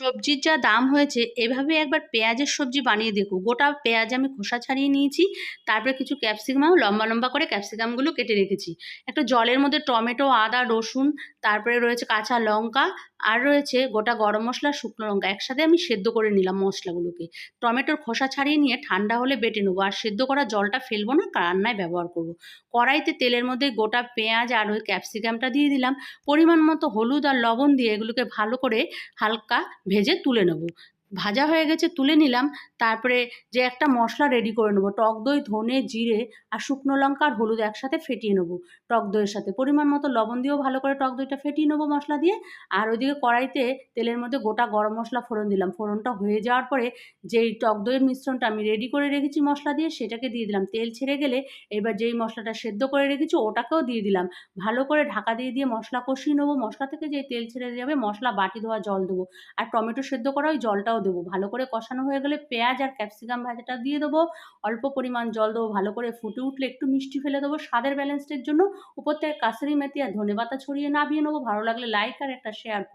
সবজির যা দাম হয়েছে এভাবে একবার পেঁয়াজের সবজি বানিয়ে দেখো। গোটা পেঁয়াজ আমি খোসা ছাড়িয়ে নিয়েছি, তারপরে কিছু ক্যাপসিকামও লম্বা লম্বা করে ক্যাপসিকামগুলো কেটে রেখেছি। একটা জলের মধ্যে টমেটো, আদা, রসুন, তারপরে রয়েছে কাঁচা লঙ্কা, আর রয়েছে গোটা গরম মশলা, শুকনো লঙ্কা একসাথে আমি সেদ্ধ করে নিলাম মশলাগুলোকে। টমেটোর খোসা ছাড়িয়ে নিয়ে ঠান্ডা হলে বেটে নেবো, আর সেদ্ধ করা জলটা ফেলবো না, রান্নায় ব্যবহার করব। কড়াইতে তেলের মধ্যে গোটা পেঁয়াজ আর ওই ক্যাপসিকামটা দিয়ে দিলাম, পরিমাণ মতো হলুদ আর লবণ দিয়ে এগুলোকে ভালো করে হালকা ভেজে তুলে নেব। ভাজা হয়ে গেছে, তুলে নিলাম। তারপরে যে একটা মশলা রেডি করে নেবো, টক দই, ধনে, জিরে আর শুকনো লঙ্কা আর হলুদ একসাথে ফেটিয়ে নেবো টক দইয়ের সাথে। পরিমাণ মতো লবণ দিয়েও ভালো করে টক দইটা ফেটিয়ে নেবো মশলা দিয়ে। আর ওইদিকে কড়াইতে তেলের মধ্যে গোটা গরম মশলা ফোড়ন দিলাম। ফোড়নটা হয়ে যাওয়ার পরে যেই টক দইয়ের মিশ্রণটা আমি রেডি করে রেখেছি মশলা দিয়ে, সেটাকে দিয়ে দিলাম। তেল ছেড়ে গেলে এবার যেই মশলাটা সেদ্ধ করে রেখেছি ওটাকেও দিয়ে দিলাম। ভালো করে ঢাকা দিয়ে মশলা কষিয়ে নেবো। মশলা থেকে যেই তেল ছেড়ে যাবে মশলা বাটি ধোয়া জল দেবো, আর টমেটো সেদ্ধ করা ওই জলটাও দেবো। ভালো করে কষানো হয়ে গেলে পেঁয়াজ আর ক্যাপসিকাম ভাজাটা দিয়ে দেবো। অল্প পরিমাণ জল দেবো। ভালো করে ফুটে উঠলে একটু মিষ্টি ফেলে দেবো স্বাদের ব্যালেন্সের জন্য। উপর থেকে কাসুরি মেথি আর ধনেপাতা ছড়িয়ে নামিয়ে নেবো। ভালো লাগলে লাইক আর একটা শেয়ার করুন।